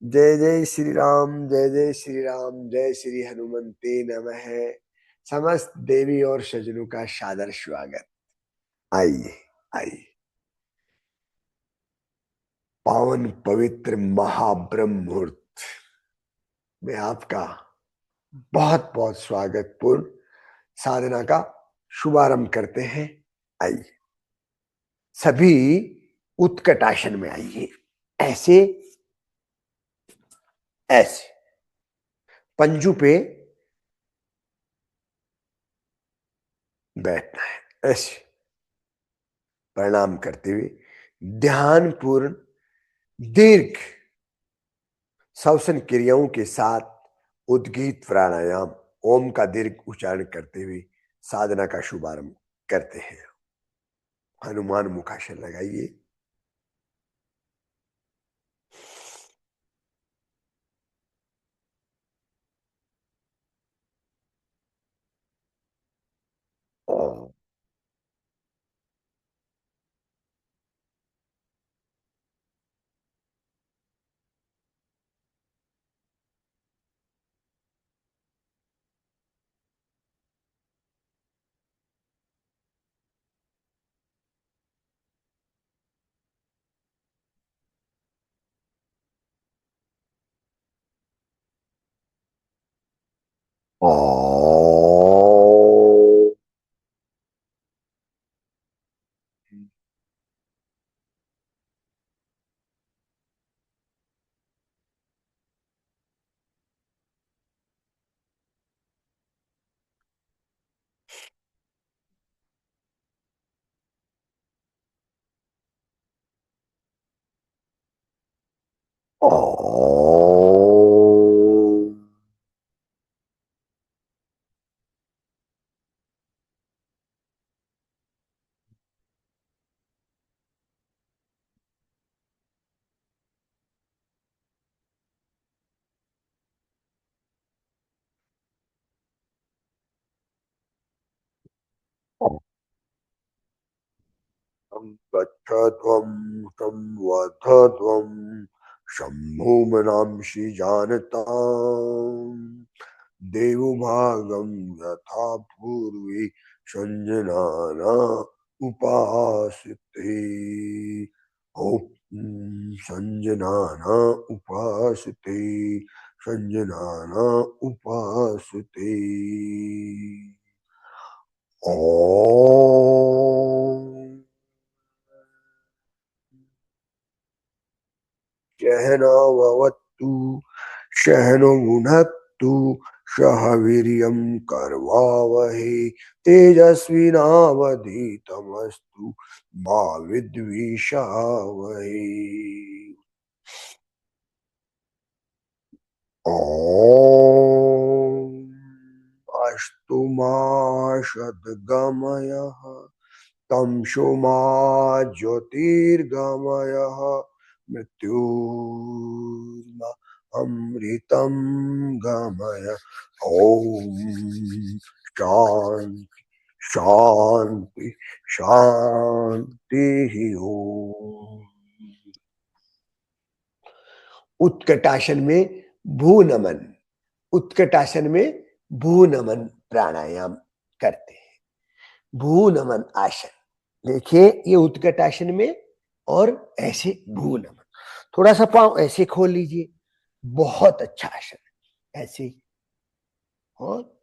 जय जय श्री राम, जय जय श्री राम, जय श्री हनुमते नमः। समस्त देवी और सज्जनों का सादर स्वागत। आइए आइए, पावन पवित्र महाब्रह्म मुहूर्त में आपका बहुत बहुत स्वागत पूर्ण साधना का शुभारंभ करते हैं। आइए सभी उत्कट आसन में आइए। ऐसे ऐसे पंजू पे बैठना है। ऐसे प्रणाम करते हुए ध्यान पूर्ण दीर्घ श्वसन क्रियाओं के साथ उद्गीत प्राणायाम ओम का दीर्घ उच्चारण करते हुए साधना का शुभारंभ करते हैं। हनुमान मुखासन लगाइए। ओम गच्छध्वं तं वध्वं शम्भुमनांसि जानताम् देवभागं यथा पूर्वे संजनाना उपासते। ओम संजनाना उपासते, संजनाना उपासते। ओम सहनाववतु सहनो भुनक्तु सह वीर्यं करवावहै तेजस्विनावधीतमस्तु मा विद्विषावहै। ओम अस्तु मा सद्गमयः तमसो मा ज्योतिर्गमयः मृत्युर्मा अमृतं गमय। ओम शांति शांति शांति। ओम उत्कटासन में भू नमन, उत्कटासन में भू नमन प्राणायाम करते हैं। भू नमन आसन देखिए, ये उत्कट आसन में और ऐसे भू नमन। थोड़ा सा पांव ऐसे खोल लीजिए, बहुत अच्छा आसन है। ऐसे और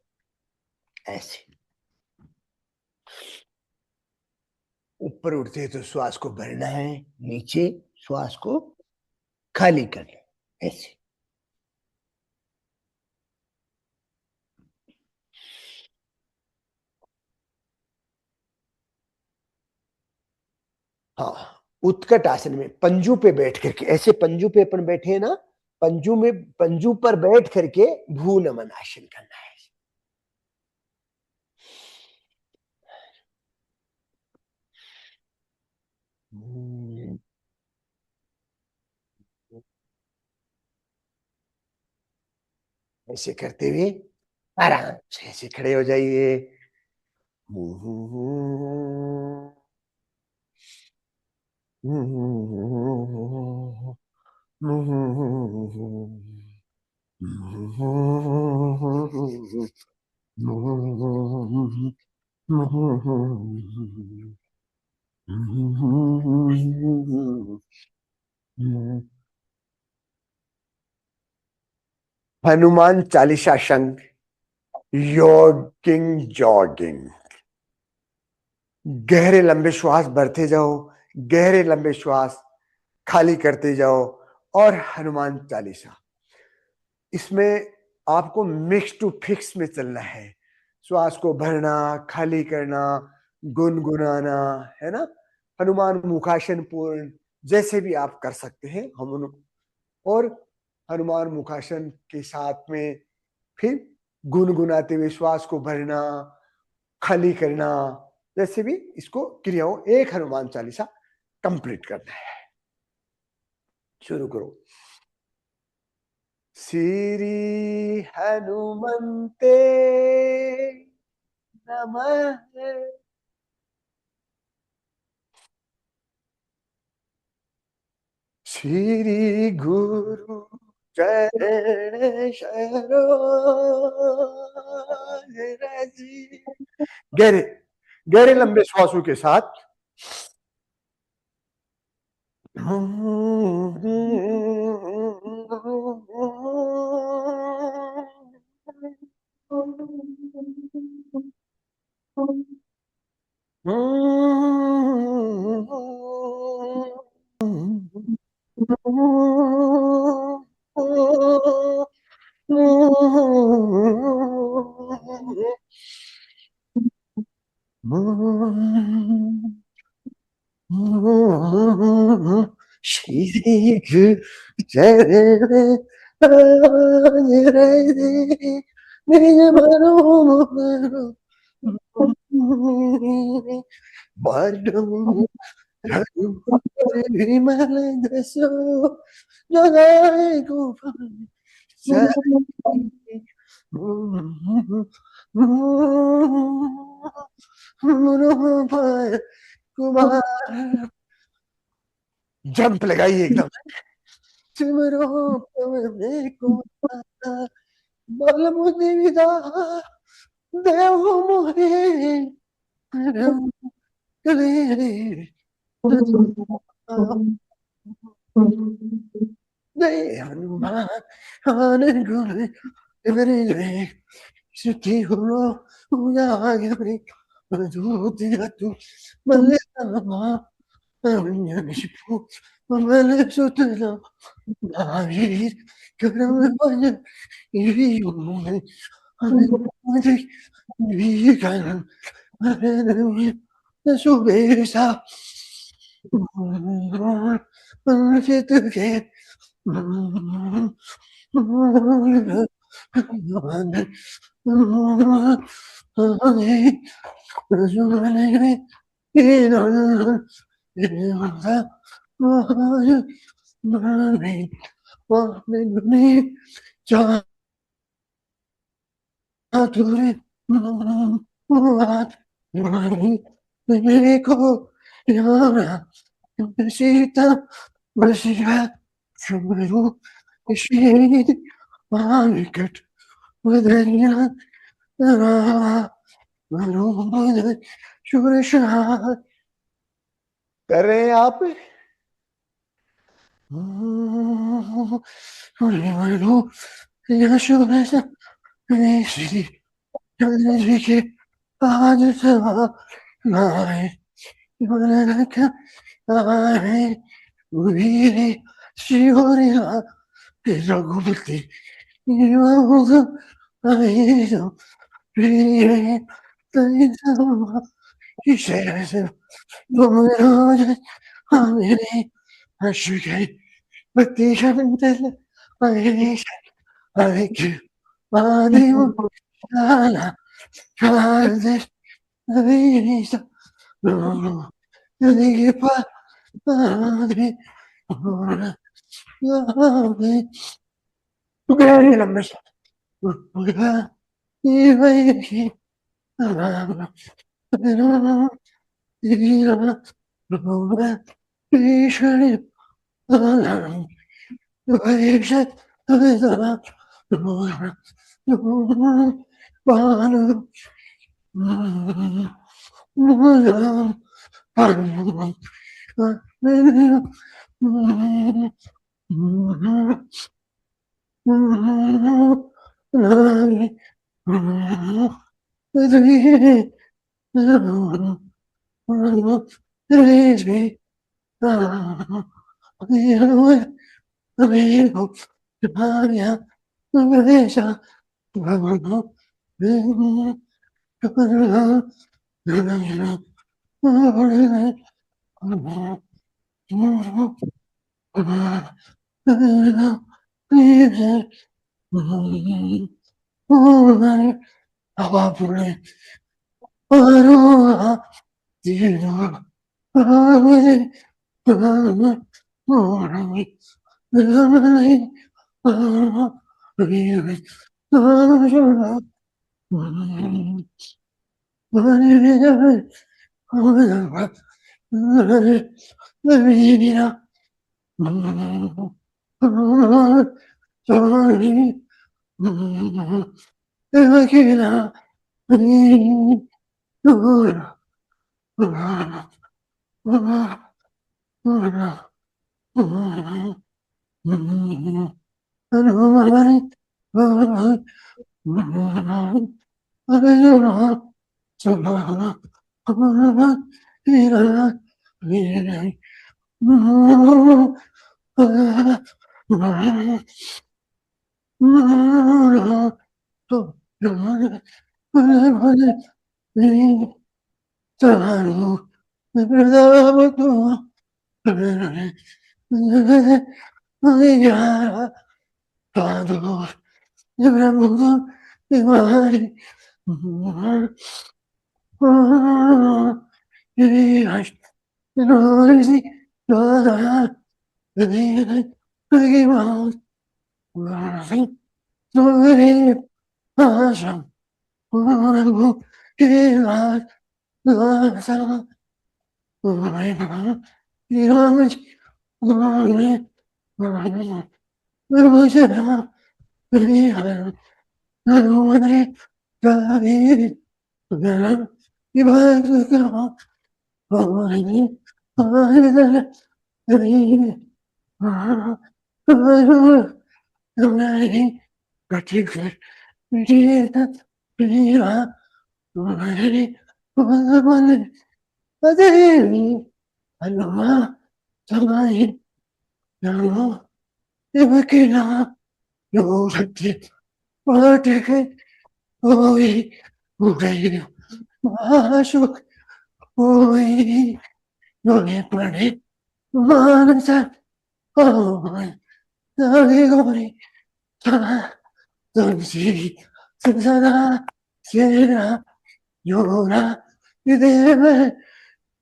ऐसे ऊपर उठते हैं तो श्वास को भरना है, नीचे श्वास को खाली करना। ऐसे हाँ। उत्कट आसन में पंजू पे बैठ करके, ऐसे पंजू पे अपन बैठे हैं ना, पंजू में पंजू पर बैठ करके भू नमन आसन करना है। ऐसे करते हुए आराम से ऐसे खड़े हो जाइए। हनुमान चालीसा संग योगिंग जॉगिंग। गहरे लंबे श्वास भरते जाओ, गहरे लंबे श्वास खाली करते जाओ। और हनुमान चालीसा, इसमें आपको मिक्स टू फिक्स में चलना है। श्वास को भरना, खाली करना, गुनगुनाना, है ना। हनुमान मुखासन पूर्ण जैसे भी आप कर सकते हैं हम। और हनुमान मुखासन के साथ में फिर गुनगुनाते हुए श्वास को भरना, खाली करना, जैसे भी इसको क्रियाओं एक हनुमान चालीसा कंप्लीट करना है। शुरू करो। श्री हनुमंते नमः। श्री गुरु चरण सरोज। गहरे गहरे लंबे श्वासों के साथ श्री गुरु विमल दसो जगाए गोपाल कुमार। जंप लगाइए एकदम। सिमरो कुमार बल मुनि विदा देव मोहे हनुमान गुण श्रुति हुलो उजागरे दूतिगतु मल्लिकामा अवन्यमिषिपु मल्लिसुतला नावीर करम भज इवियुमे अभिमुदि विकरण अरनवि सुबेसा चितके सीता बसिया चुमरू शीत मानिकट वदनिया कर रहे हैं आप। के आज रघुपति लंबे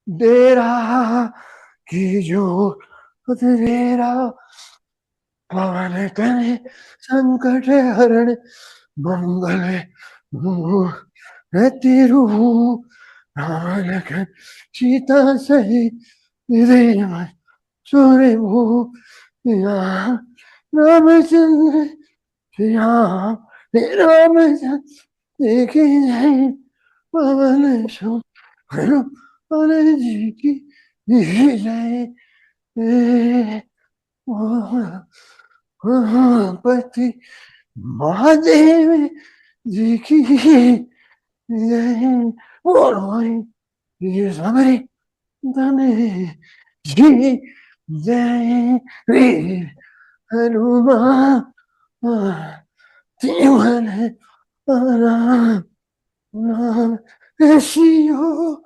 डेरा की जो तेरा पवन करे संकट हरण मंगल तिरु नानक सीता सही देव सूर्य रामचंद्र श्याम रामचंद्र देखे जाए पवन सो हनुमान जी की जय पति महादेव जी की जय और ये सामरे धने जी जय वीर हनुमान जीवन राम नाम शिव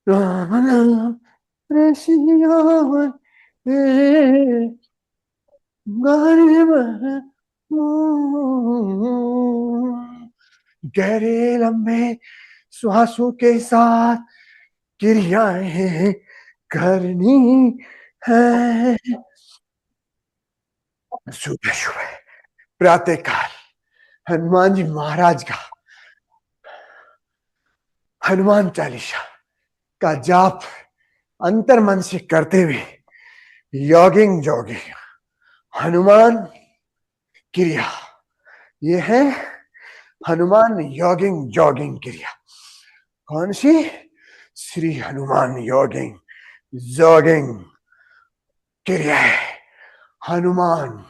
राम नाम शिव गहरे लंबे श्वासों के साथ क्रियाएं करनी है। सुबह सुबह प्रातः काल हनुमान जी महाराज का हनुमान चालीसा का जाप अंतर मन से करते हुए जॉगिंग हनुमान क्रिया, ये है हनुमान योगिंग जॉगिंग क्रिया। कौन सी? श्री हनुमान योगिंग जॉगिंग क्रिया है। हनुमान,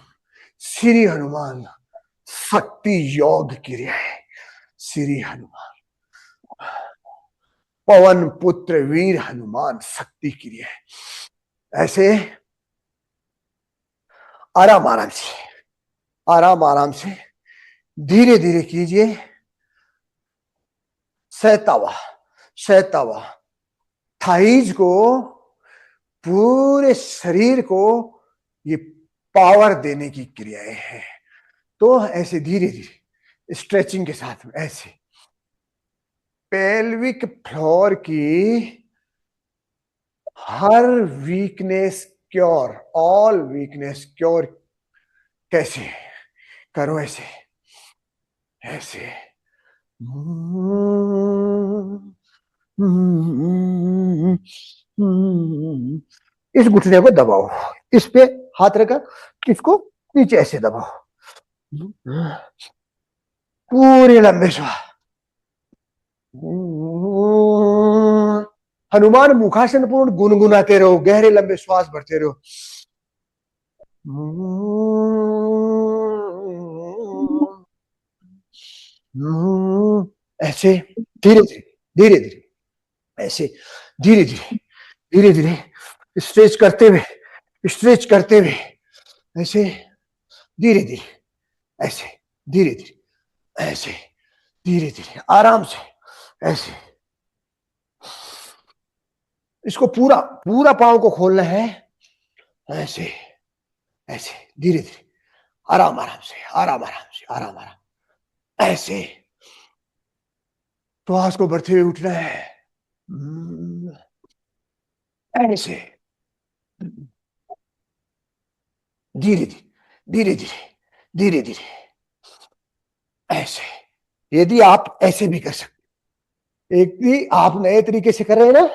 श्री हनुमान शक्ति योग क्रिया है। श्री हनुमान, पवन पुत्र वीर हनुमान शक्ति क्रिया है। ऐसे आराम आराम से, आराम आराम से धीरे धीरे कीजिए। सहतावा, सहतावा थाइज को, पूरे शरीर को ये पावर देने की क्रियाएं हैं। तो ऐसे धीरे धीरे स्ट्रेचिंग के साथ में ऐसे पेल्विक फ्लोर की हर weakness cure, all weakness cure. कैसे करो? ऐसे ऐसे इस घुटने को दबाओ, इस पे हाथ रखा, इसको नीचे ऐसे दबाओ, पूरे लंबे श्वास। हनुमान मुखासन पूर्ण गुनगुनाते रहो, गहरे लंबे श्वास भरते रहो। ऐसे धीरे धीरे, धीरे धीरे, ऐसे धीरे धीरे, धीरे धीरे स्ट्रेच करते हुए, स्ट्रेच करते हुए, ऐसे धीरे धीरे, ऐसे धीरे धीरे, ऐसे धीरे धीरे आराम से, ऐसे। इसको पूरा पूरा पांव को खोलना है, ऐसे ऐसे धीरे धीरे, आराम आराम से, आराम आराम से, आराम आराम, ऐसे। श्वास को बढ़ते हुए उठना है, ऐसे धीरे धीरे, धीरे धीरे, धीरे धीरे, ऐसे। यदि आप ऐसे भी कर सकते, एक भी आप नए तरीके से कर रहे हैं ना,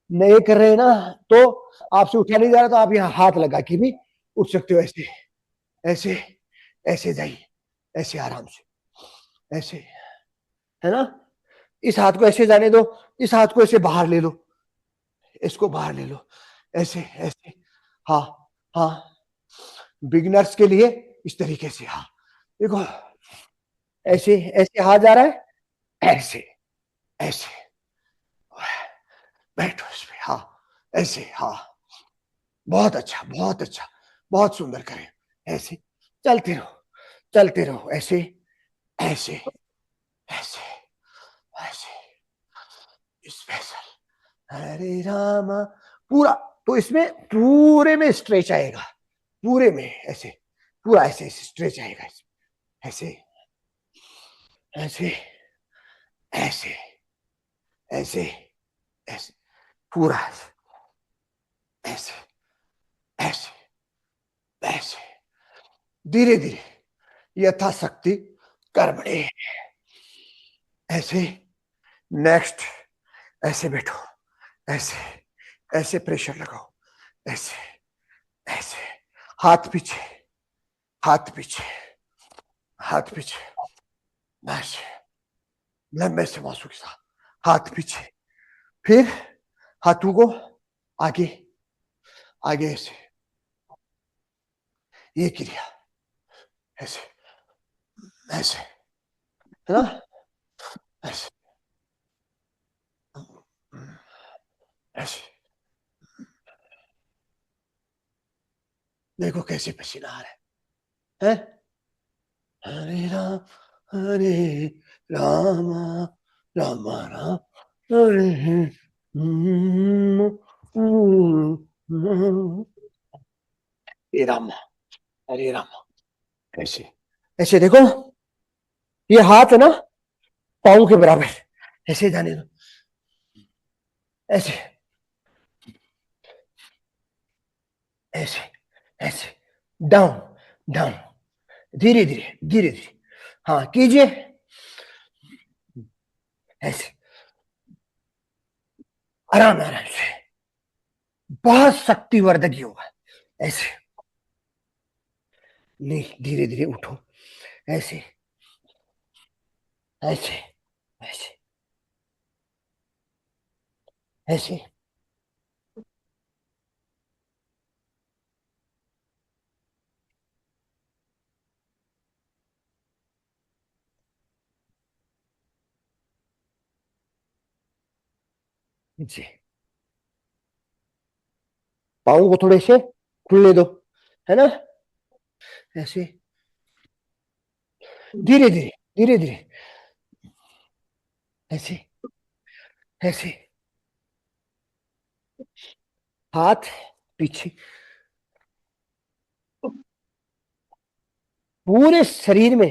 नए कर रहे हैं ना, तो आपसे उठा नहीं जा रहा तो आप यहाँ हाथ लगा के भी उठ सकते हो। ऐसे ऐसे ऐसे जाइए, ऐसे आराम से, ऐसे, है ना। इस हाथ को ऐसे जाने दो, इस हाथ को ऐसे बाहर ले लो, इसको बाहर ले लो, ऐसे ऐसे। हाँ हाँ, बिगिनर्स के लिए इस तरीके से। हाँ देखो, ऐसे ऐसे हाथ जा रहा है, ऐसे ऐसे बैठो इस पे। हाँ ऐसे, हाँ बहुत अच्छा, बहुत अच्छा, बहुत सुंदर करें। ऐसे चलते रहो, चलते रहो, ऐसे ऐसे ऐसे ऐसे स्पेशल हरे रामा पूरा। तो इसमें पूरे में स्ट्रेच आएगा, पूरे में ऐसे, पूरा ऐसे स्ट्रेच आएगा, ऐसे ऐसे ऐसे ऐसे ऐसे, पूरा ऐसे ऐसे ऐसे, धीरे धीरे यथाशक्ति कर्मणे, ऐसे। नेक्स्ट, ऐसे बैठो, ऐसे ऐसे प्रेशर लगाओ, ऐसे ऐसे, हाथ पीछे, हाथ पीछे, हाथ पीछे, ऐसे लंबे श्वासों के साथ, हाथ पीछे। फिर हाथों को आगे, आगे ऐसे, ये क्रिया ऐसे, ऐसे, है ना, ऐसे ऐसे। देखो कैसे पसीना आ रहा है? हरे राम, हरे राम, राम राम, हरे राम, हरे राम। ऐसे ऐसे देखो, ये हाथ है ना पाँव के बराबर, ऐसे जाने दो, ऐसे ऐसे ऐसे, डाउन डाउन, धीरे धीरे, धीरे धीरे। हाँ कीजिए, ऐसे आराम आराम से, बहुत शक्तिवर्धक होगा, ऐसे नहीं, धीरे धीरे उठो, ऐसे, ऐसे, ऐसे, ऐसे। जी, पाँव को थोड़े से खुलने दो, है ना, ऐसे, धीरे धीरे, धीरे धीरे, ऐसे, ऐसे, हाथ पीछे, पूरे शरीर में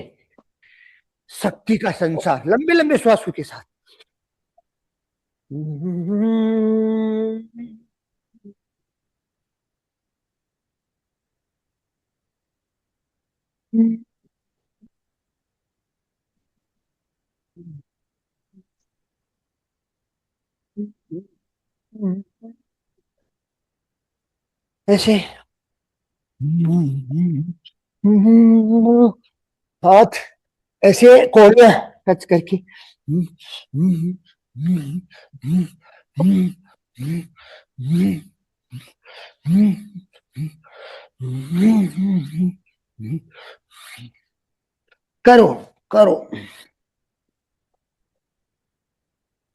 शक्ति का संसार, लंबे लंबे श्वासों के साथ। ऐसे, हाथ ऐसे कोहनियां टच करके, करो, करो,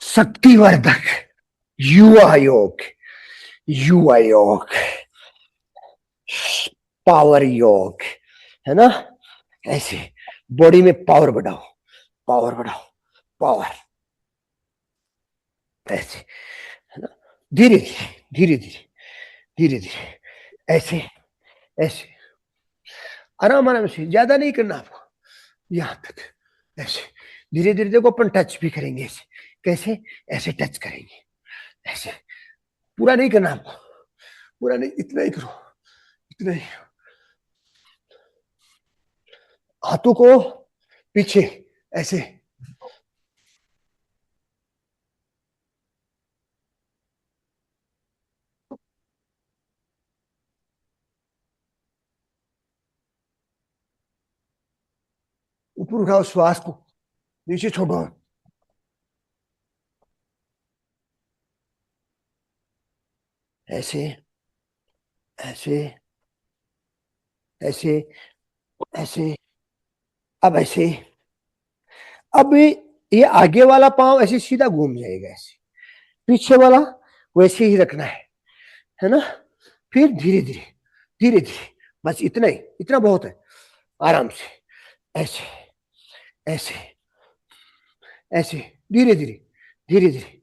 शक्तिवर्धक, युवा योग, युवा योग, पावर योग, है ना, ऐसे, बॉडी में पावर बढ़ाओ, पावर बढ़ाओ, पावर, ऐसे, है ना, धीरे धीरे, धीरे धीरे, धीरे धीरे, ऐसे, ऐसे, आराम आराम से, ज्यादा नहीं करना आपको, यहां तक, ऐसे, धीरे धीरे देखो, अपन टच भी करेंगे ऐसे, कैसे, ऐसे टच करेंगे, ऐसे, पूरा नहीं करना आपको, पूरा नहीं, इतना ही करो, इतना ही, हाथों को पीछे, ऐसे, ऊपर उठाओ श्वास को, नीचे छोड़ो, ऐसे, ऐसे, ऐसे, ऐसे, अब ऐसे, अब ये आगे वाला पांव ऐसे सीधा घूम जाएगा, ऐसे, पीछे वाला वैसे ही रखना है ना, फिर धीरे धीरे, धीरे धीरे, बस इतना ही, इतना बहुत है, आराम से, ऐसे, ऐसे, ऐसे, धीरे धीरे, धीरे धीरे,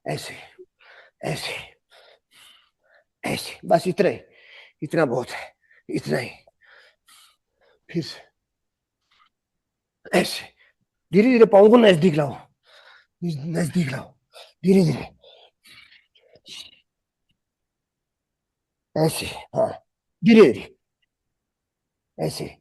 ऐसे, ऐसे, ऐसे, बस इतना ही, इतना बहुत है, इतना ही, फिर ऐसे, धीरे धीरे पाँव को नजदीक लाओ, नजदीक लाओ, धीरे धीरे, ऐसे, हाँ, धीरे धीरे, ऐसे,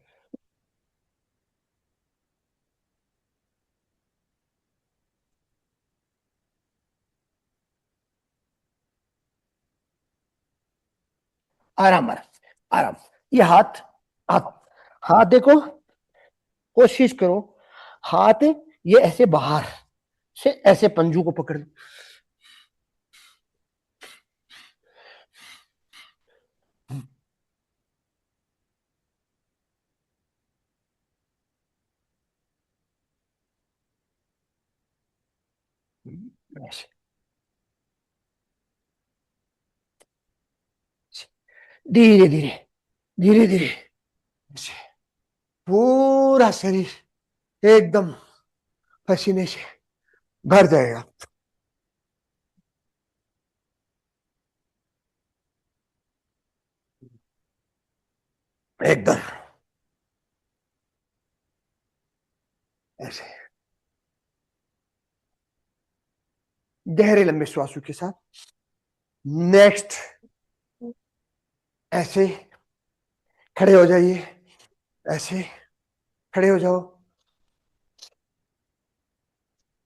आराम आराम, आराम, ये हाथ, हाथ, हाथ देखो, कोशिश करो, हाथ ये ऐसे बाहर से ऐसे पंजू को पकड़ लो, ऐसे, धीरे धीरे, धीरे धीरे, ऐसे, पूरा शरीर एकदम पसीने से भर जाएगा, एकदम, ऐसे, गहरे लंबे श्वासों के साथ, नेक्स्ट, ऐसे, खड़े हो जाइए, ऐसे, खड़े हो जाओ,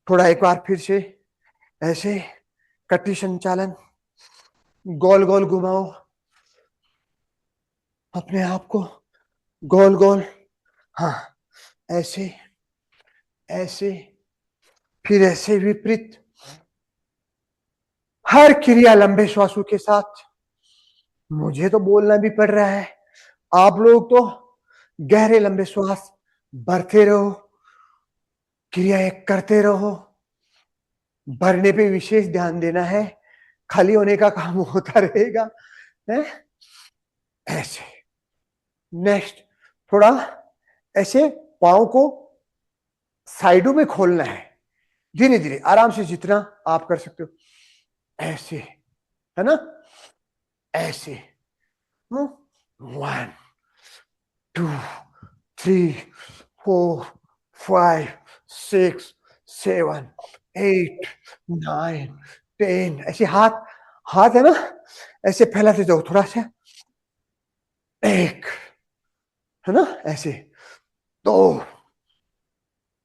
थोड़ा एक बार फिर से, ऐसे, कटी संचालन, गोल गोल घुमाओ अपने आप को, गोल गोल, हाँ, ऐसे ऐसे, फिर ऐसे विपरीत। हर क्रिया लंबे श्वासों के साथ। मुझे तो बोलना भी पड़ रहा है, आप लोग तो गहरे लंबे श्वास भरते रहो, क्रियाएं करते रहो। भरने पे विशेष ध्यान देना है, खाली होने का काम होता रहेगा है? ऐसे। नेक्स्ट, थोड़ा ऐसे पाँव को साइडों में खोलना है, धीरे धीरे आराम से, जितना आप कर सकते हो। ऐसे, है ना, ऐसे। 1 2 3 4 5 6 7 8 9 10, ऐसे हाथ, हाथ है ना, ऐसे फैलाते जाओ थोड़ा सा। एक, है ना, ऐसे। दो,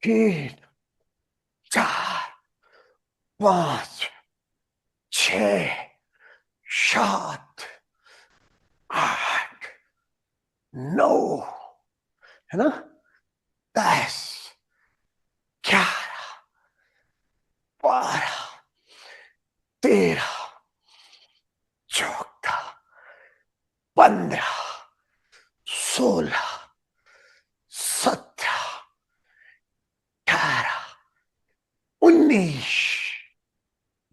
तीन, चार, पांच, छ, सात, आठ, नौ, है ना, 10, 11, 12, 13, 14, 15, 16, 17, 18, 19,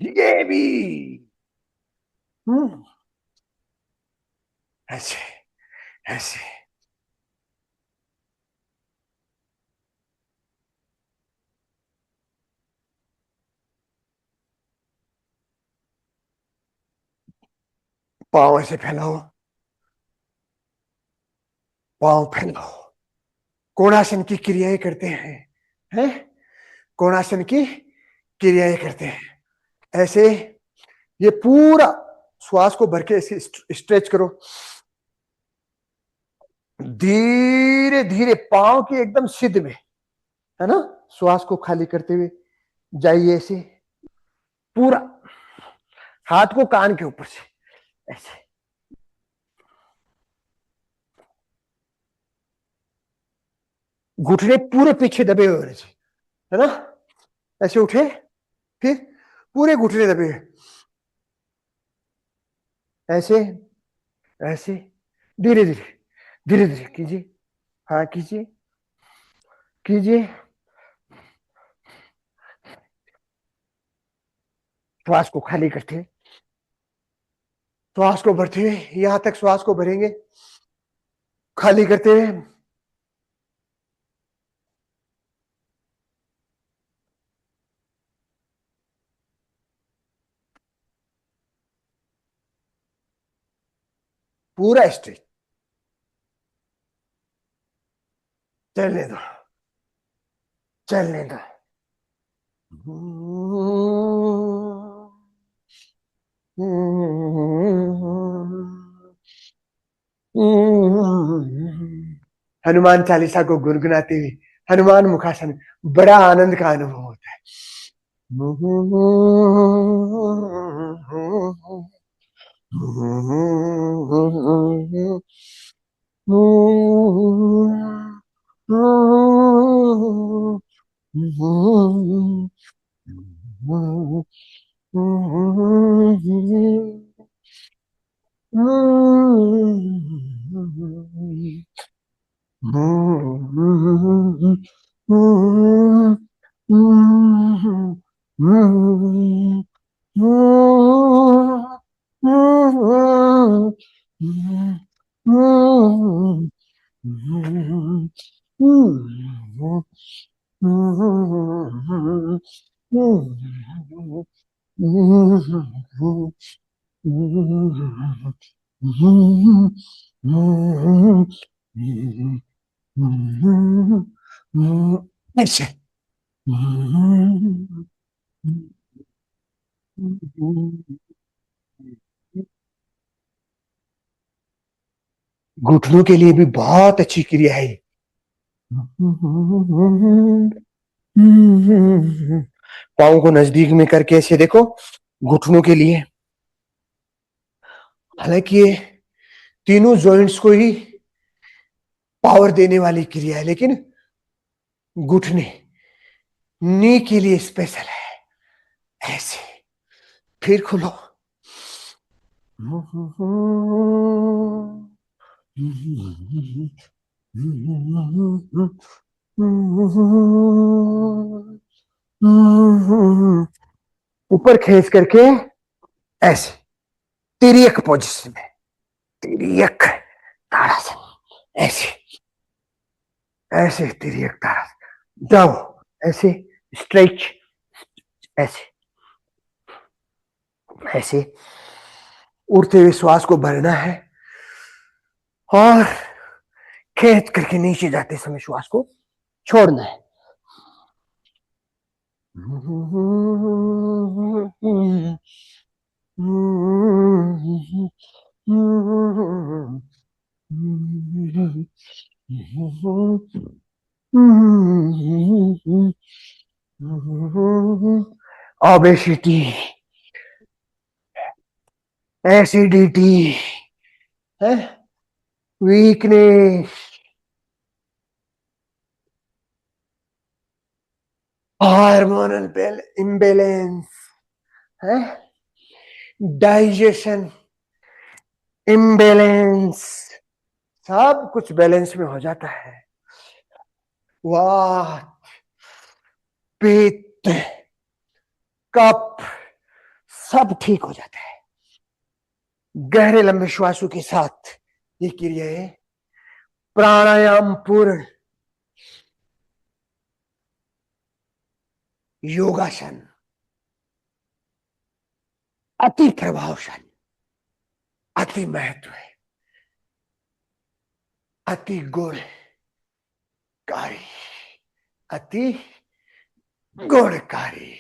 ये भी। हम्म, ऐसे ऐसे। पाँव ऐसे फैलाओ, पाँव फैलाओ। कोणासन की क्रियाएं करते हैं? कोणासन की क्रियाएं करते हैं ऐसे। ये पूरा श्वास को भर के ऐसे स्ट्रेच करो, धीरे धीरे पांव की एकदम सिद्ध में, है ना, श्वास को खाली करते हुए जाइए ऐसे पूरा, हाथ को कान के ऊपर से ऐसे। घुटने पूरे पीछे दबे हुए होने चाहिए, है ना, ऐसे उठे, फिर पूरे घुटने दबे हुए, ऐसे ऐसे, धीरे धीरे, धीरे धीरे कीजिए, हाँ कीजिए, कीजिए। श्वास को खाली करते हुए, श्वास को भरते हुए, यहां तक श्वास को भरेंगे, खाली करते हुए। पूरा स्ट्रेच, चलने दो, चलने दो। हनुमान चालीसा को गुनगुनाते हुए हनुमान मुखासन, बड़ा आनंद का अनुभव होता है। ऐसे घुटनों के लिए भी बहुत अच्छी क्रिया है। पाँव को नजदीक में करके ऐसे देखो, घुटनों के लिए, हालांकि ये तीनों जॉइंट्स को ही पावर देने वाली क्रिया है, लेकिन घुटने नी के लिए स्पेशल है। ऐसे फिर खोलो। ऊपर खींच करके ऐसे तिरियक पोजिशन में, तिरियक ताड़ासन, ऐसे ऐसे तिरियक ताड़ासन। जाओ ऐसे स्ट्रेच, ऐसे ऐसे उड़ते हुए श्वास को भरना है और खींच करके नीचे जाते समय श्वास को छोड़ना है। ओबेसिटी, एसिडिटी है, वीकनेस, हार्मोनल इम्बेलेंस है, डाइजेशन इम्बेलेंस, सब कुछ बैलेंस में हो जाता है। वाह, पित्त, कफ सब ठीक हो जाता है गहरे लंबे श्वासों के साथ। ये क्रिया है प्राणायाम पूर्ण योगासन, अति प्रभावशाली, अति महत्व है, अति गुणकारी, अति गुणकारी।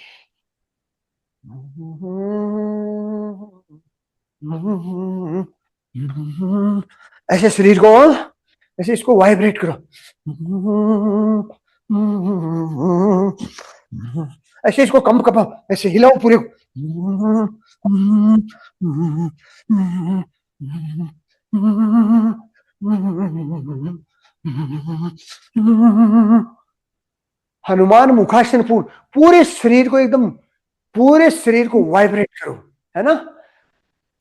ऐसे शरीर को, ऐसे इसको वाइब्रेट करो, ऐसे इसको कंप कपाओ, ऐसे हिलाओ पूरे को। हनुमान मुखासन पूर्ण, पूरे शरीर को एकदम, पूरे शरीर को वाइब्रेट करो, है ना।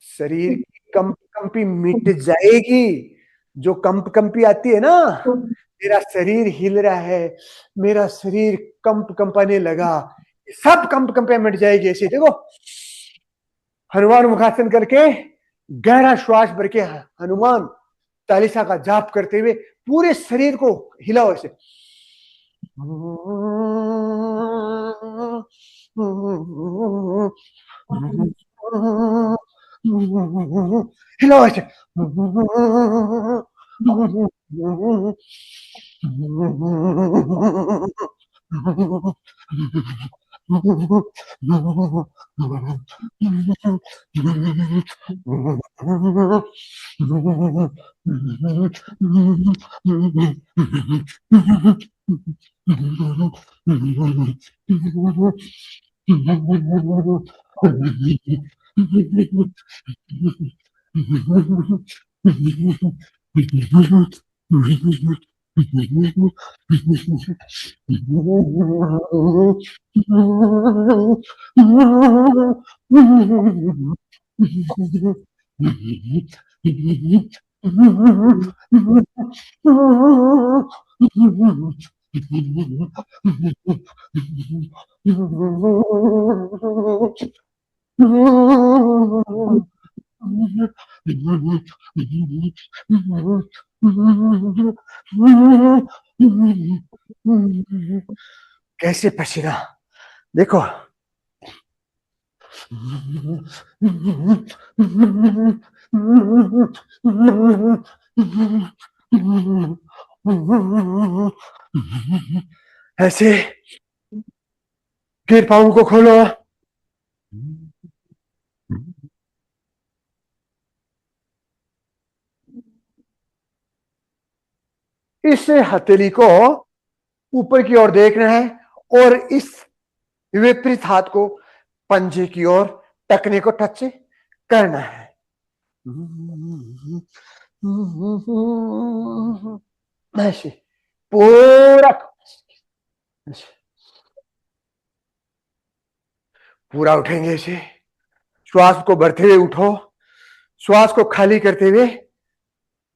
शरीर की कंप कंपी मिट जाएगी। जो कंप कंपी आती है ना, मेरा शरीर हिल रहा है, मेरा शरीर कंप कंपाने लगा, सब कंप कंपे मिट जाएगी। ऐसे देखो, हनुमान मुखासन करके गहरा श्वास भर के हनुमान चालीसा का जाप करते हुए पूरे शरीर को हिलाओ ऐसे। हिलाओ ऐसे। कैसे पसीना देखो। ऐसे फिर पाँव को खोलो, इस हथेली को ऊपर की ओर देखना है और इस विपरीत हाथ को पंजे की ओर, टकने को टच करना है। ऐसे पूरा पूरा उठेंगे ऐसे। श्वास को भरते हुए उठो, श्वास को खाली करते हुए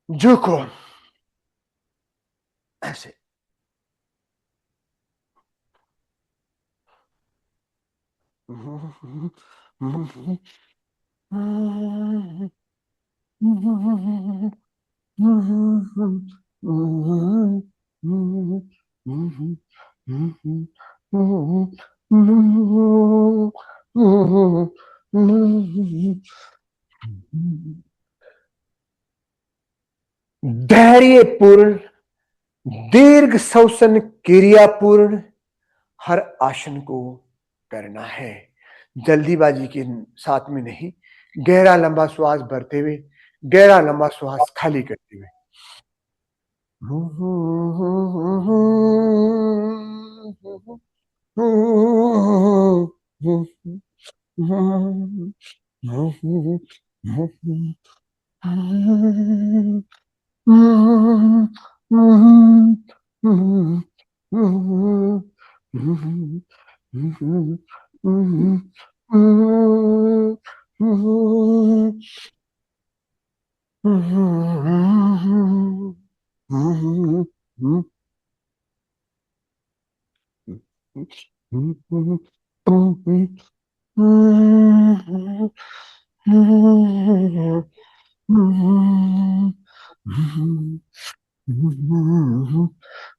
झुको ऐसे। धैर्यपूर्ण, दीर्घ श्वसन क्रियापूर्ण हर आसन को करना है, जल्दीबाजी के साथ में नहीं। गहरा लंबा श्वास भरते हुए, गहरा लंबा श्वास खाली करते हुए।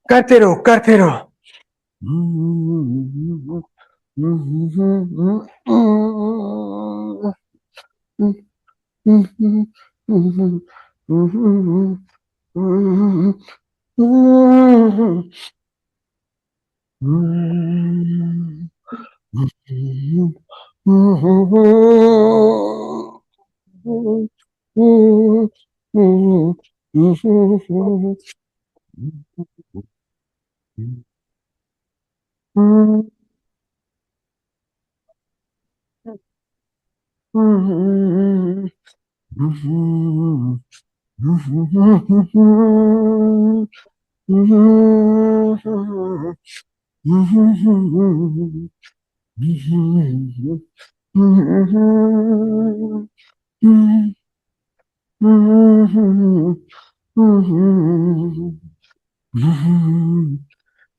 करते रहो, करते रहो।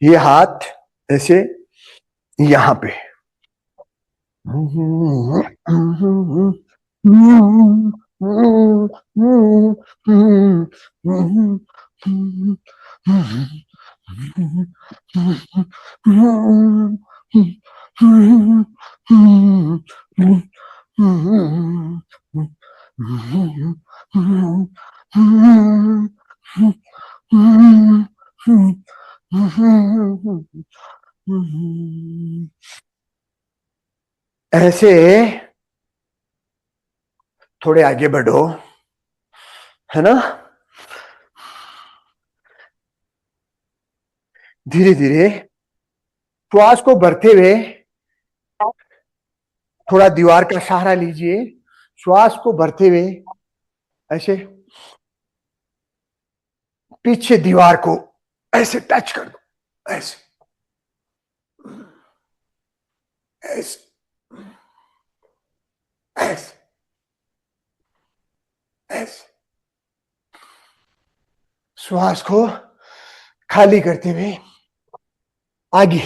ये हाथ ऐसे यहां पे। ऐसे थोड़े आगे बढ़ो, है ना। धीरे धीरे श्वास को भरते हुए थोड़ा दीवार का सहारा लीजिए। श्वास को भरते हुए ऐसे पीछे दीवार को ऐसे टच कर दो, ऐसे ऐसे ऐसे ऐसे। श्वास को खाली करते हुए आगे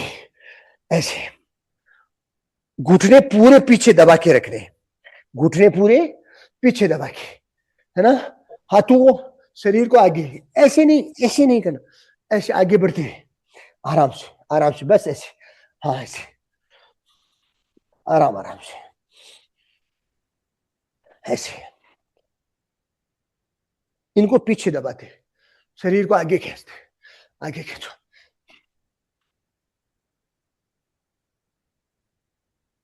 ऐसे। घुटने पूरे पीछे दबा के रखने, घुटने पूरे पीछे दबा के, है ना। हाथों को, शरीर को आगे, ऐसे नहीं करना, ऐसे आगे बढ़ते हैं, आराम से, आराम से, बस ऐसे। हाँ ऐसे, आराम आराम से ऐसे। इनको पीछे दबाते, शरीर को आगे खींचते, आगे खींचो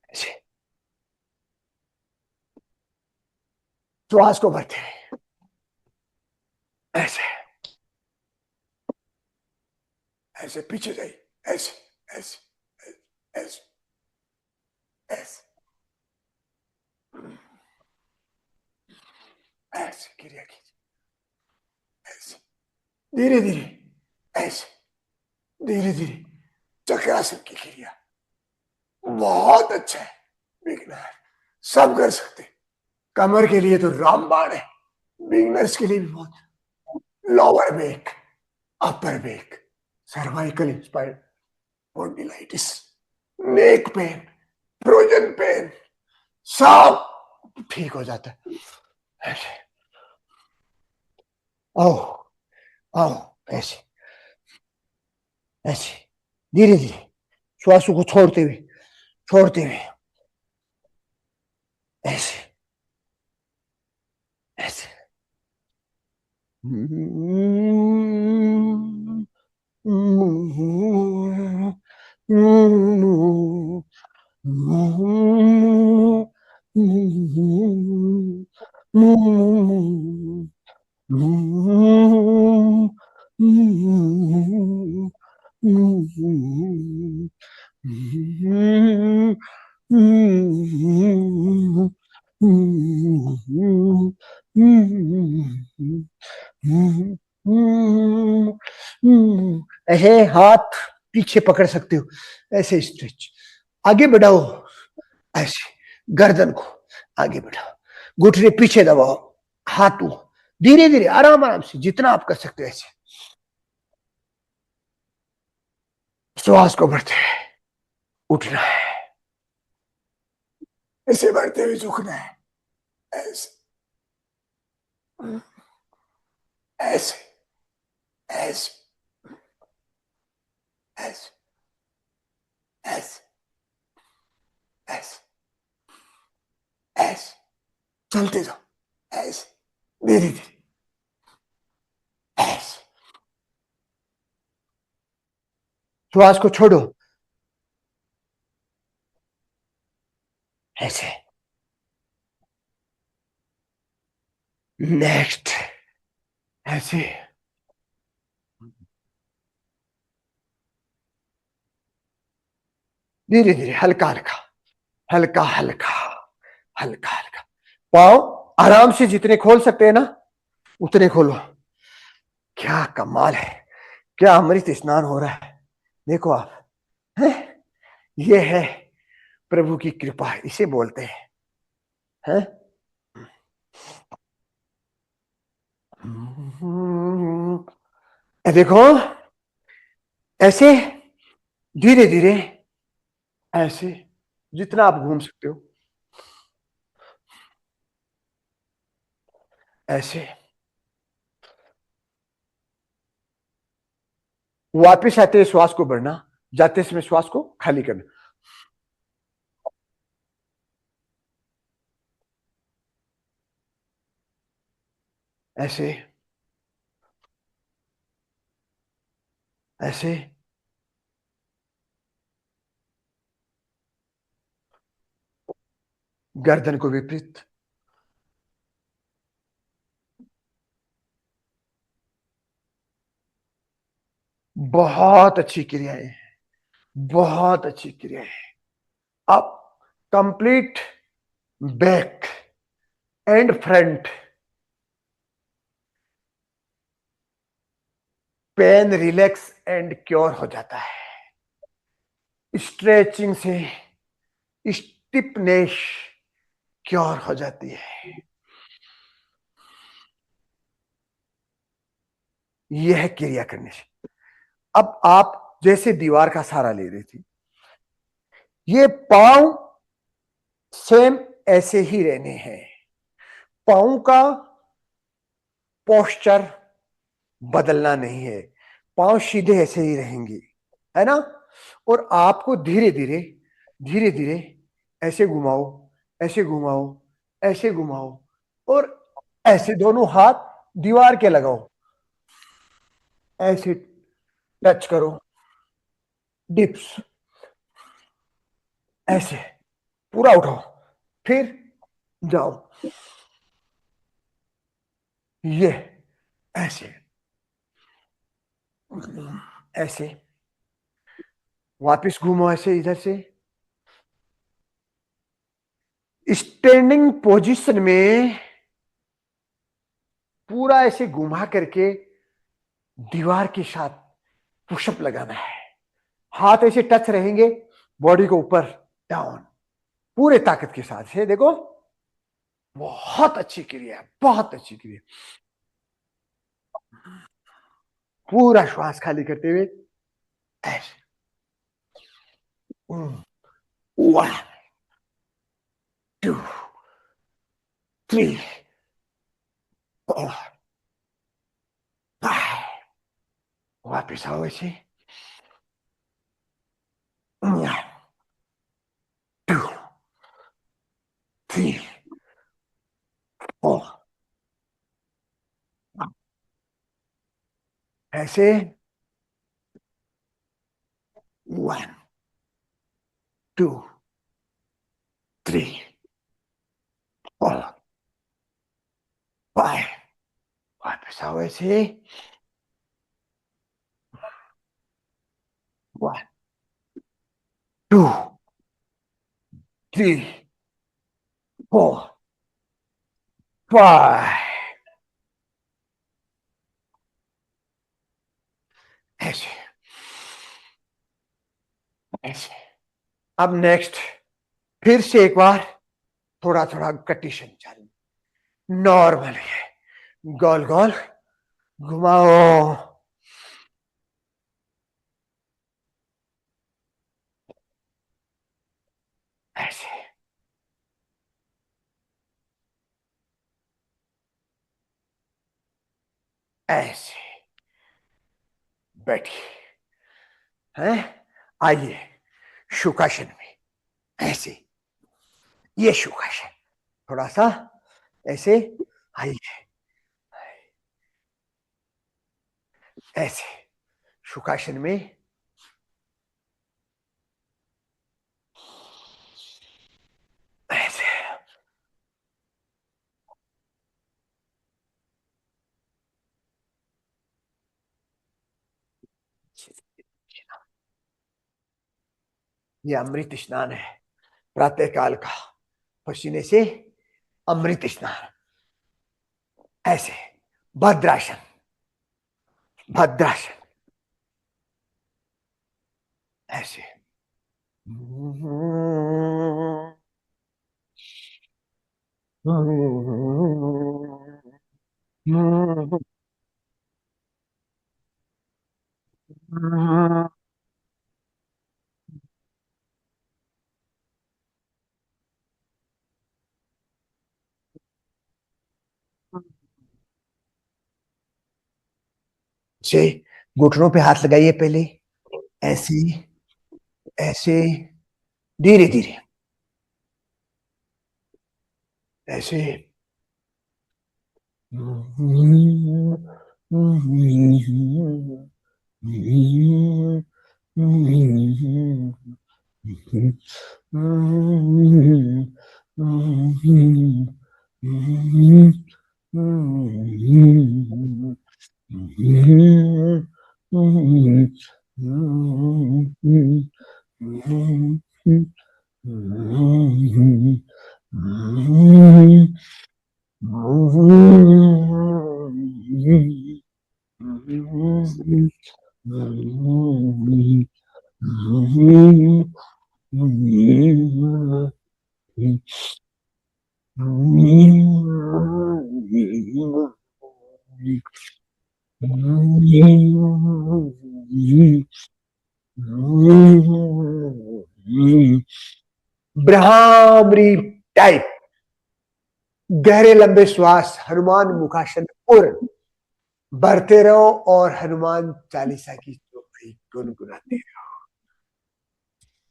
ऐसे। श्वास को भरते ऐसे, ऐसे पीछे जाइए, ऐसे ऐसे ऐसे ऐसे ऐसे क्रिया कीजिए, ऐसे धीरे धीरे। ऐसे धीरे धीरे चक्रासन की क्रिया बहुत अच्छा है, बिगनर सब कर सकते। कमर के लिए तो रामबाण है, बिगनर्स के लिए भी बहुत। Lower back, upper back, cervical spine spondylitis, neck pain, frozen pain, सब ठीक हो जाता है। ऐसे आओ, आओ, ऐसे ऐसे धीरे धीरे श्वासों को छोड़ते हुए ऐसे ऐसे। ऐसे हाथ पीछे पकड़ सकते हो, ऐसे स्ट्रेच, आगे बढ़ाओ, ऐसे गर्दन को आगे बढ़ाओ, घुटने पीछे दबाओ, हाथों धीरे धीरे आराम आराम से जितना आप कर सकते हो ऐसे। श्वास को बढ़ते हुए उठना है, ऐसे बढ़ते हुए झुकना है, ऐसे ऐसे ऐसे ऐसे ऐसे ऐसे ऐसे चलते जाओ, ऐसे धीरे धीरे, ऐसे श्वास को छोड़ो, ऐसे नेक्स्ट, ऐसे धीरे धीरे, हल्का हल्का हल्का हल्का हल्का हल्का। पाँव आराम से जितने खोल सकते हैं ना उतने खोलो। क्या कमाल है, क्या अमृत स्नान हो रहा है, देखो आप है? ये है प्रभु की कृपा, इसे बोलते हैं है? देखो ऐसे धीरे धीरे, ऐसे जितना आप घूम सकते हो, ऐसे वापिस आते हैं श्वास को बढ़ना, जाते समय श्वास को खाली करना, ऐसे ऐसे गर्दन को विपरीत, बहुत अच्छी क्रियाएं हैं, बहुत अच्छी क्रियाएं हैं। अब complete back and front pain relax and cure हो जाता है, स्ट्रेचिंग से स्टिफनेस क्योर हो जाती है। यह क्रिया करने से अब आप जैसे दीवार का सहारा ले रही थी, ये पांव सेम ऐसे ही रहने हैं, पांव का पोस्चर बदलना नहीं है, पांव सीधे ऐसे ही रहेंगे, है ना। और आपको धीरे धीरे धीरे धीरे ऐसे घुमाओ, ऐसे घुमाओ, ऐसे घुमाओ, और ऐसे दोनों हाथ दीवार के लगाओ, ऐसे टच करो, डिप्स, ऐसे पूरा उठाओ, फिर जाओ, ये ऐसे ऐसे वापस घूमो, ऐसे इधर से स्टैंडिंग पोजीशन में पूरा ऐसे घुमा करके दीवार के साथ पुशअप लगाना है। हाथ ऐसे टच रहेंगे बॉडी को ऊपर डाउन, पूरे ताकत के साथ से। देखो बहुत अच्छी क्रिया है, बहुत अच्छी क्रिया। पूरा श्वास खाली करते हुए ऐसे 1 2 3 4 5। वापिस आओ ऐसे 1 2 3 4। ऐसे 1 2 3 4 5। वापिस आओ ऐसे 1 2 3 4 5। ऐसे ऐसे। अब नेक्स्ट फिर से एक बार थोड़ा थोड़ा कंडीशन चालू, नॉर्मल है, गोल गोल घुमाओ ऐसे। ऐसे बैठिए हैं। आइए शुकासन में ऐसे, ये शुकासन थोड़ा सा ऐसे। आइए ऐसे शुकासन में ऐसे। ये अमृत स्नान है प्रातः काल का, पसीने से अमृत स्नान। ऐसे भद्रासन, भद्रासन ऐसे। से घुटनों पे हाथ लगाइए पहले, ऐसे ऐसे, धीरे धीरे ऐसे। ब्राह्मरी टाइप गहरे लंबे श्वास, हनुमान मुखासन पूर्ण भरते रहो और हनुमान चालीसा की चौपाई गुनगुनाते रहो।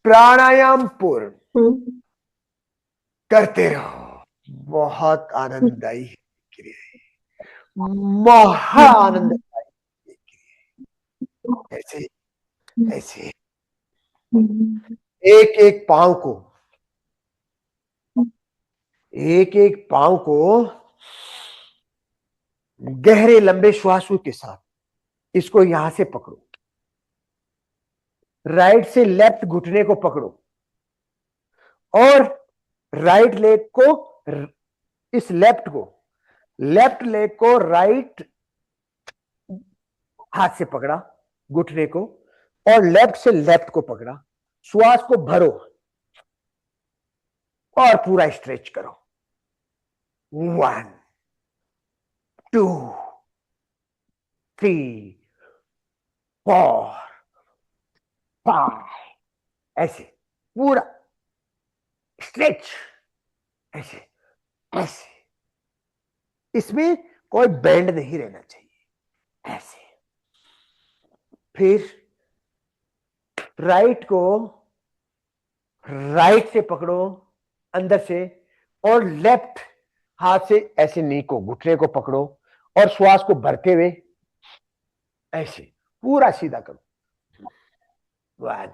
प्राणायाम पूर्ण करते रहो। बहुत आनंददायी क्रिया है, महा आनंददायी क्रिया है। ऐसे ऐसे एक एक पांव को, एक एक पांव को गहरे लंबे श्वासों के साथ इसको यहां से पकड़ो, राइट से लेफ्ट घुटने को पकड़ो और राइट लेग को, इस लेफ्ट लेग को राइट हाथ से पकड़ा घुटने को, और लेफ्ट से लेफ्ट को पकड़ा, श्वास को भरो और पूरा स्ट्रेच करो। 1 2 3 4 5, ऐसे पूरा स्ट्रेच, ऐसे ऐसे, इसमें कोई बैंड नहीं रहना चाहिए, ऐसे। फिर राइट को राइट से पकड़ो अंदर से, और लेफ्ट हाथ से ऐसे नी को, घुटने को पकड़ो और श्वास को भरते हुए ऐसे पूरा सीधा करो। 1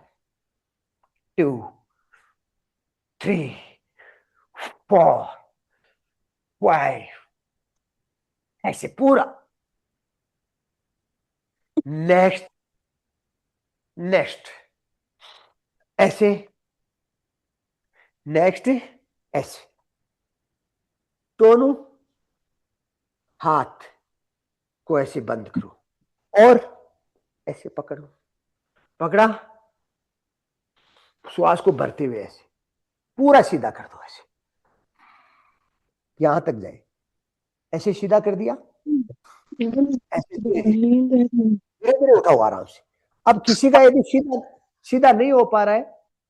2 3 4 5, ऐसे पूरा। नेक्स्ट नेक्स्ट ऐसे, नेक्स्ट ऐसे, दोनों हाथ को ऐसे बंद करो और ऐसे पकड़ो, पकड़ा, श्वास को भरते हुए ऐसे पूरा सीधा कर दो, ऐसे यहां तक जाए, ऐसे सीधा कर दिया, ऐसे धीरे धीरे उठाओ आराम से। अब किसी का यदि सीधा सीधा नहीं हो पा रहा है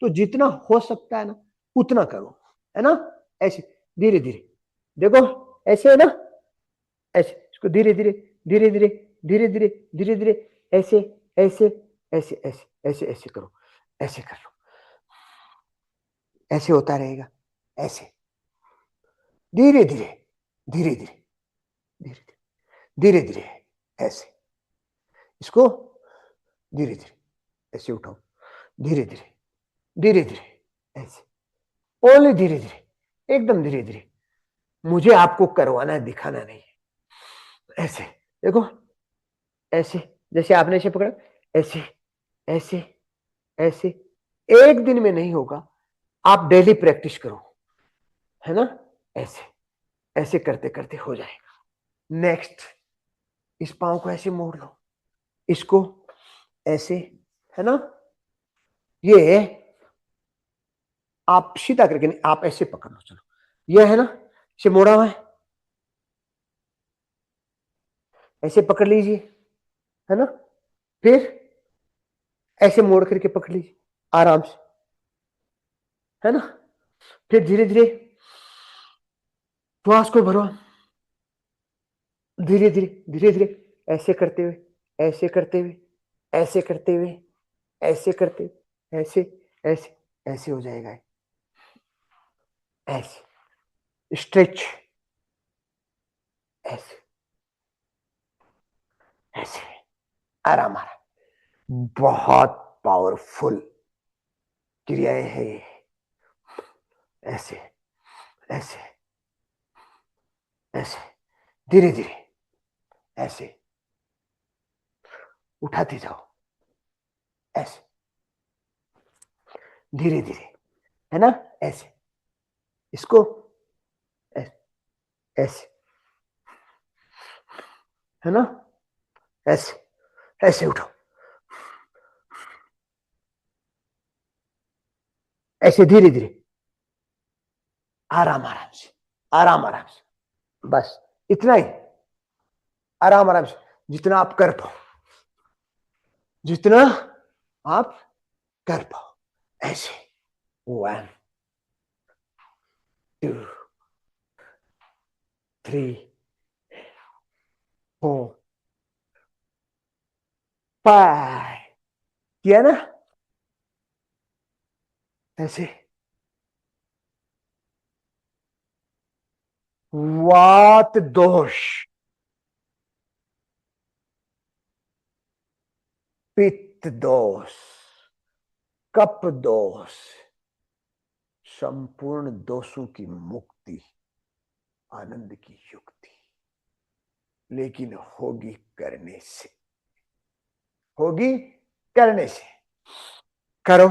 तो जितना हो सकता है ना उतना करो, है ना, ऐसे धीरे धीरे, देखो ऐसे है ना, ऐसे इसको धीरे धीरे धीरे धीरे धीरे धीरे धीरे धीरे ऐसे ऐसे ऐसे ऐसे ऐसे ऐसे करो, ऐसे कर लो, ऐसे होता रहेगा, ऐसे धीरे धीरे धीरे धीरे धीरे धीरे धीरे, ऐसे इसको धीरे धीरे ऐसे उठाओ, धीरे धीरे धीरे धीरे, ऐसे ओनली धीरे धीरे, एकदम धीरे धीरे, मुझे आपको करवाना है, दिखाना नहीं है। ऐसे देखो, ऐसे जैसे आपने ऐसे पकड़ा, ऐसे ऐसे ऐसे, एक दिन में नहीं होगा, आप डेली प्रैक्टिस करो, है ना, ऐसे ऐसे करते करते हो जाएगा। नेक्स्ट, इस पांव को ऐसे मोड़ लो, इसको ऐसे, है ना, ये आप सीधा करके नहीं, आप ऐसे पकड़ लो, चलो ये है ना, इसे मोड़ा हुआ है, ऐसे पकड़ लीजिए, है ना, फिर ऐसे मोड़ करके पकड़ लीजिए आराम से, है ना, फिर धीरे धीरे श्वास को भरो, धीरे धीरे धीरे धीरे, ऐसे करते हुए, ऐसे करते हुए, ऐसे करते हुए, ऐसे करते हुए, ऐसे ऐसे ऐसे हो जाएगा, ऐसे स्ट्रेच, ऐसे ऐसे, आराम आराम, बहुत पावरफुल क्रियाएं हैं ये, ऐसे ऐसे ऐसे धीरे धीरे, ऐसे उठाते जाओ, ऐसे धीरे धीरे, है ना, ऐसे इसको ऐसे ऐसे, है ना, ऐसे ऐसे उठो, ऐसे धीरे धीरे, आराम आराम से, आराम आराम से, बस इतना ही, आराम आराम से, जितना आप कर पाओ, जितना आप कर पाओ, ऐसे 1 2 3 4 5, किया ना, ऐसे वात दोष, पित्त दोष, कफ दोष, संपूर्ण दोषों की मुक्ति, आनंद की युक्ति, लेकिन होगी करने से, होगी करने से, करो।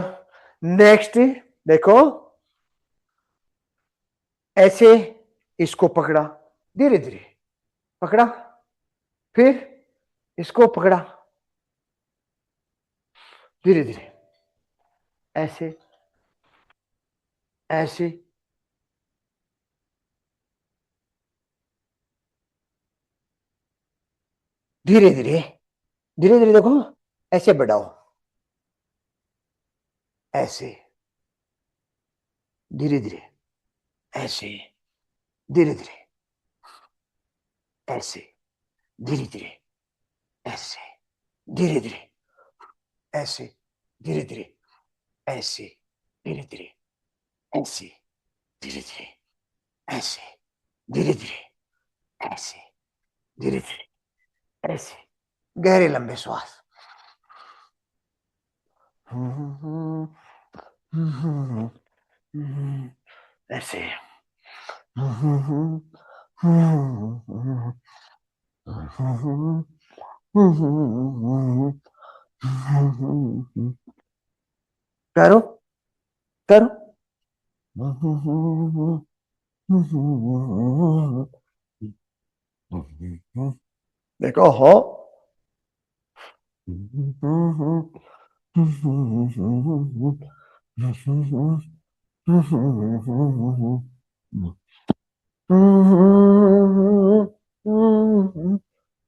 नेक्स्ट देखो, ऐसे इसको पकड़ा, धीरे धीरे पकड़ा, फिर इसको पकड़ा, धीरे धीरे, ऐसे ऐसे, धीरे धीरे, धीरे धीरे देखो, ऐसे बढ़ाओ, ऐसे, धीरे धीरे, ऐसे, धीरे धीरे, ऐसे, धीरे धीरे, ऐसे, धीरे धीरे, ऐसे, धीरे धीरे, ऐसे, धीरे धीरे, ऐसे, धीरे धीरे, ऐसे, धीरे धीरे, ऐसे, धीरे धीरे, ऐसे, गहरे लंबे श्वास। ऐसे, करो, करो, देखो हो,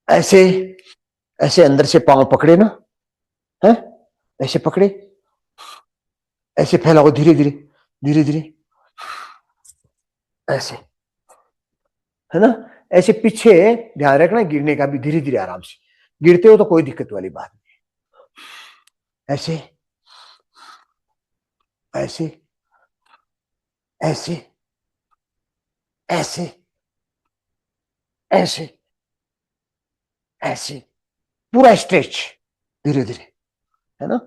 ऐसे, ऐसे अंदर से पांव पकड़े ना, है, ऐसे पकड़े, ऐसे फैलाओ धीरे धीरे, धीरे धीरे, ऐसे, है ना, ऐसे पीछे, ध्यान रखना गिरने का भी, धीरे धीरे आराम से, गिरते हो तो कोई दिक्कत वाली बात नहीं, ऐसे, ऐसे, ऐसे, ऐसे, ऐसे, ऐसे, पूरा स्ट्रेच, धीरे धीरे, है ना,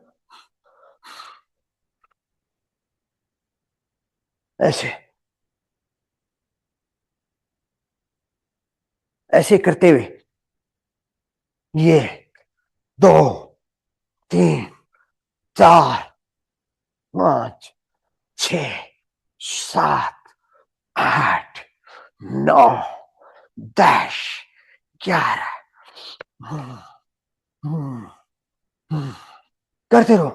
ऐसे, ऐसे करते हुए, ये 2, 3, 4, 5, 6, 7, 8, 9, 10, 11, करते रहो,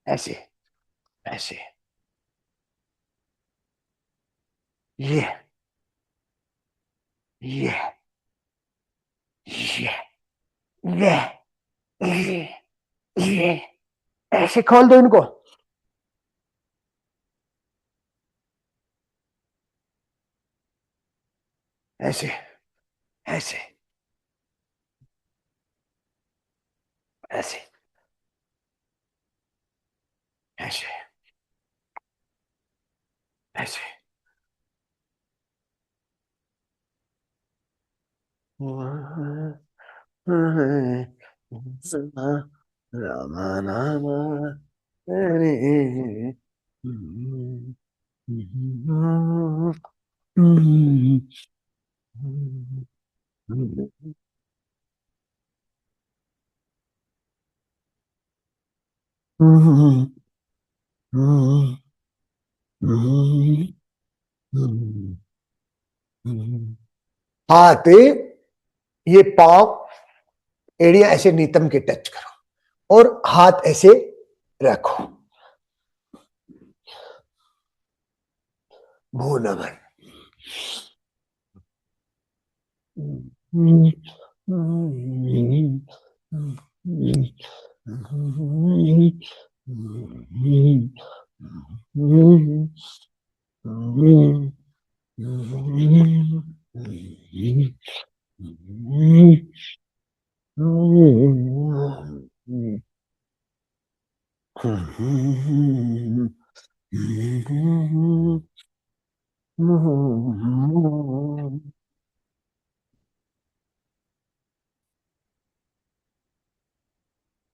ऐसे, ऐसे, ये ये ये ये ये ये, ऐसे खोल दो इनको, ऐसे, ऐसे, ऐसे, ऐसे, ऐसे, राम नाम हरे, हाथ, ये पांव, एड़ियां ऐसे नीतम के टच करो और हाथ ऐसे रखो, भू नमन,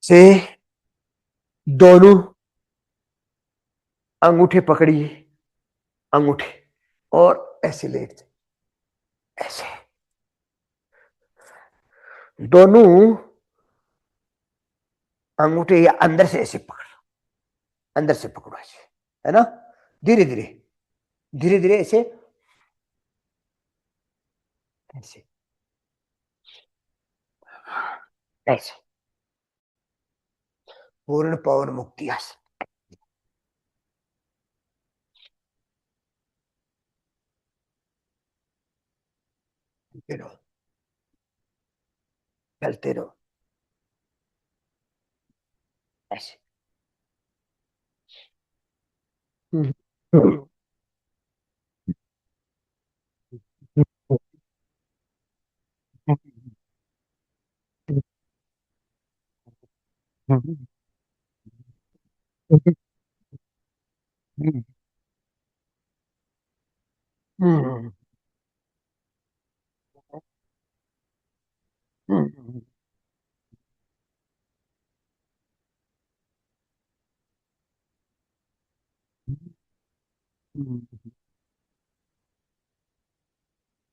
से दोनों अंगूठे पकड़िए, अंगूठे, और ऐसे लेट जाइए, ऐसे, दोनों अंगूठे या अंदर से ऐसे पकड़ो, अंदर से पकड़ो ऐसे, है ना, धीरे धीरे, धीरे धीरे ऐसे, ऐसे ऐसे पूर्ण पवन मुक्ति आसन। चलते रहो, चलते रहो ऐसे। हम्म,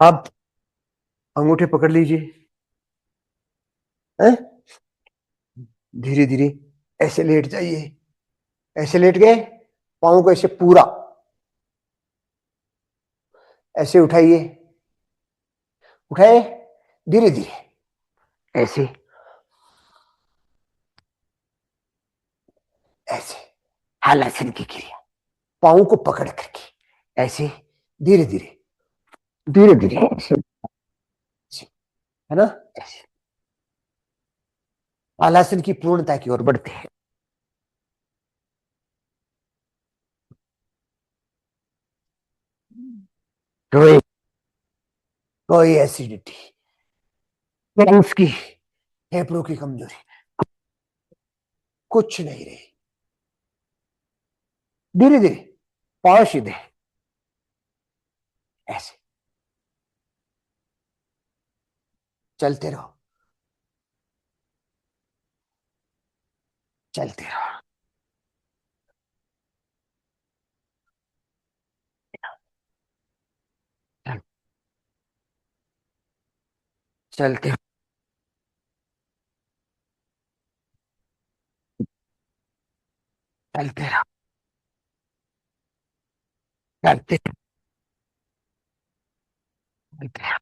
अब अंगूठे पकड़ लीजिए, धीरे धीरे ऐसे लेट जाइए। ऐसे लेट गए, पाँव को ऐसे पूरा ऐसे उठाइए, उठाए धीरे धीरे ऐसे, ऐसे हलासन की क्रिया, पाँव को पकड़ करके ऐसे धीरे धीरे, धीरे धीरे ऐसे, है ना, ऐसे हलासन की पूर्णता की ओर बढ़ते हैं। कोई कोई एसिडिटी, उसकी फेफड़ों की कमजोरी कुछ नहीं रही। धीरे धीरे पाँव सीधे ऐसे, चलते रहो, चलते रहो, चलते रहो, चलते रहो, चलते चलते रहो,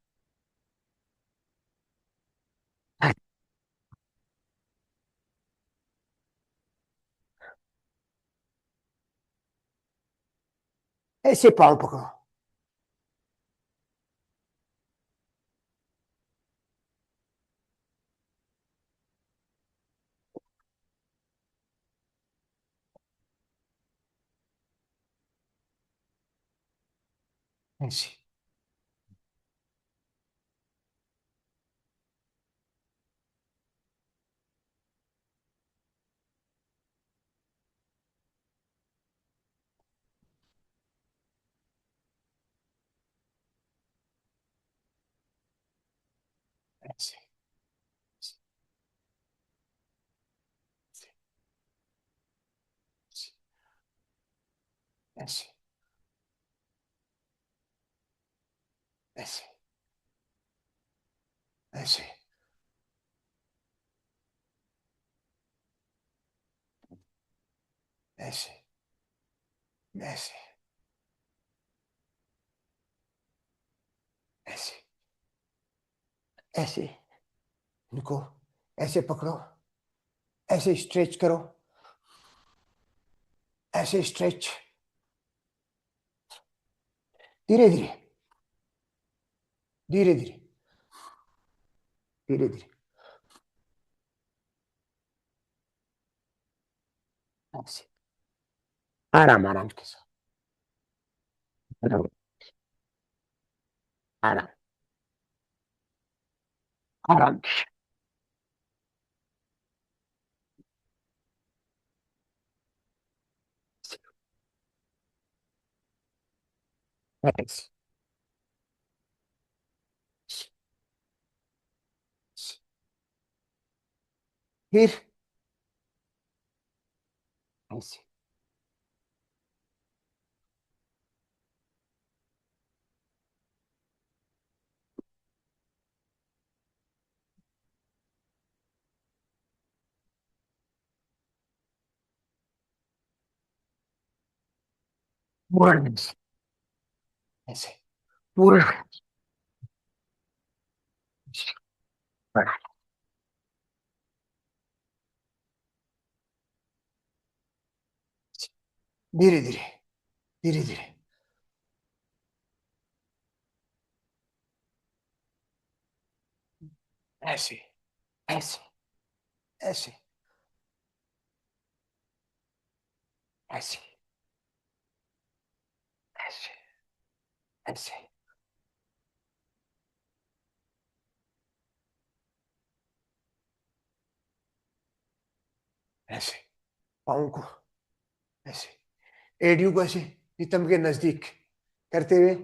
ऐसे पाँव पकड़ो, ऐसे ऐसे ऐसे ऐसे ऐसे ऐसे ऐसे ऐसे ऐसे, इनको ऐसे पकड़ो, ऐसे स्ट्रेच करो, ऐसे स्ट्रेच, धीरे धीरे, धीरे धीरे, धीरे धीरे ऐसे, आराम आराम के साथ, आराम आराम आराम के साथ, ऐसे फिर ऐसे, पूर्ण ऐसे, पूर्ण बढ़ा, धीरे धीरे, धीरे धीरे, ऐसे, ऐसे, ऐसे, ऐसे, ऐसे, ऐसे, ऐसे, पाँव को ऐसे, एडियो को ऐसे रितम के नजदीक करते हुए,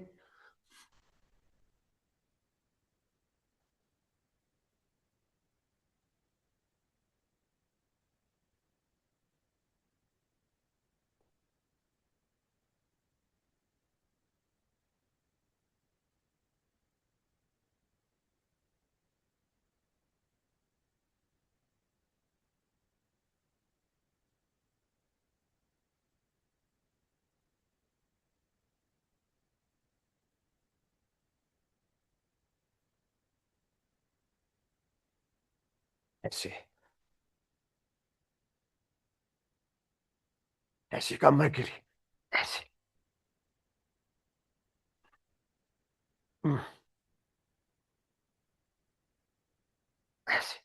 ऐसे, ऐसे कमर गिरी, ऐसे, हम्म, ऐसे,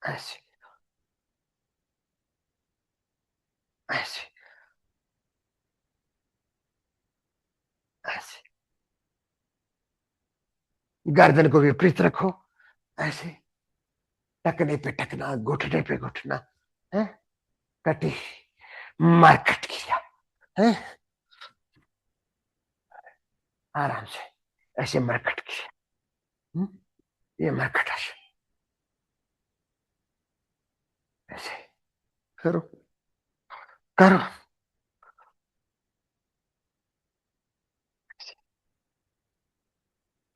ऐसे, ऐसे, ऐसे, गर्दन को विपरीत रखो, ऐसे, टकने पे टकना, घुटने पे घुटना, है, कटी, मरकट किया, है, आराम से ऐसे मरकट किया, ये मरकट आसन, ऐसे करो, करो,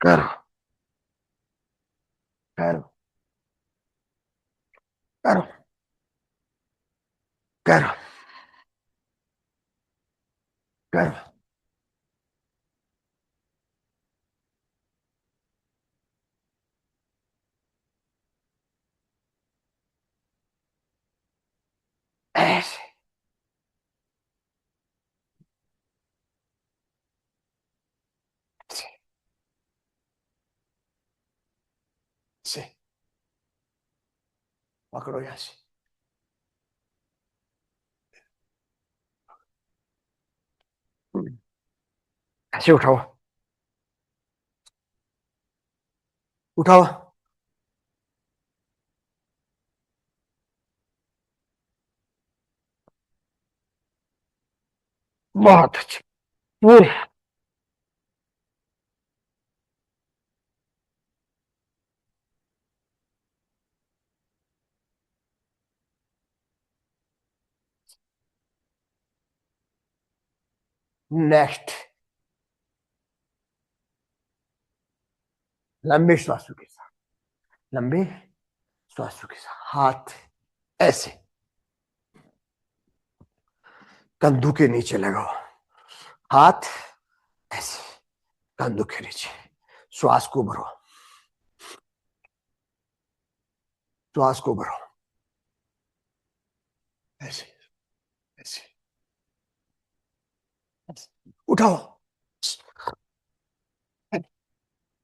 करो, करो, करो, करो, करो, ऐसे, ऐसे, ऐसे, पकड़ो यहां से, ऐसे उठाओ, उठाओ, बहुत अच्छे, पूरे, नेक्स्ट, लंबे श्वासों के साथ, लंबे श्वासों के साथ, हाथ ऐसे कंधों के नीचे लगाओ, हाथ ऐसे कंधों के नीचे, श्वास को भरो, श्वास को भरो, ऐसे, ऐसे, ऐसे, उठाओ,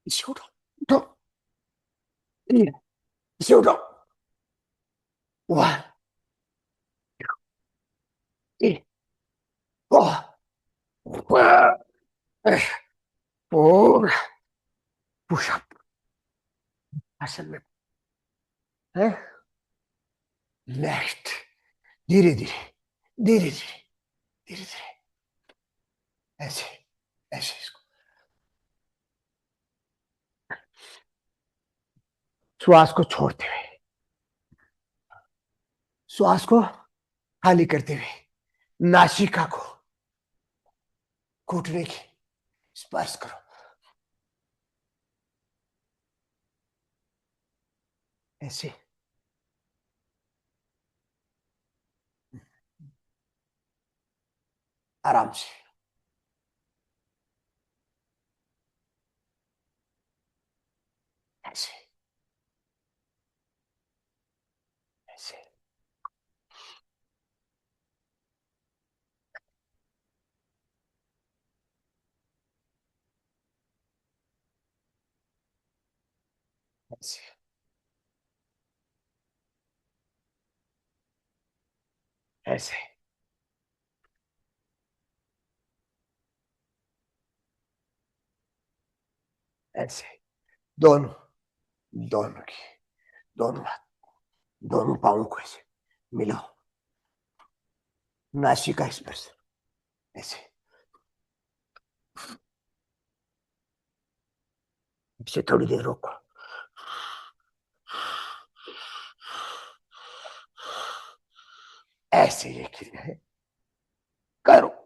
इसे उठाओ, उठाओ, इसे उठाओ, वन, फोर, पुशअप आसन में है, नेक्स्ट, धीरे धीरे, धीरे धीरे, धीरे धीरे, ऐसे, ऐसे इसको, श्वास को छोड़ते हुए, श्वास को खाली करते हुए, नासिका को घुटने की स्पर्श करो, ऐसे, आराम से, ऐसे ऐसे ऐसे दोनों, दोनों की, दोनों हाथ, दोनों पाँव को ऐसे मिलाओ, नासिका स्पर्श, ऐसे इसे थोड़ी देर रोको, ऐसे ये क्रिया है, करो।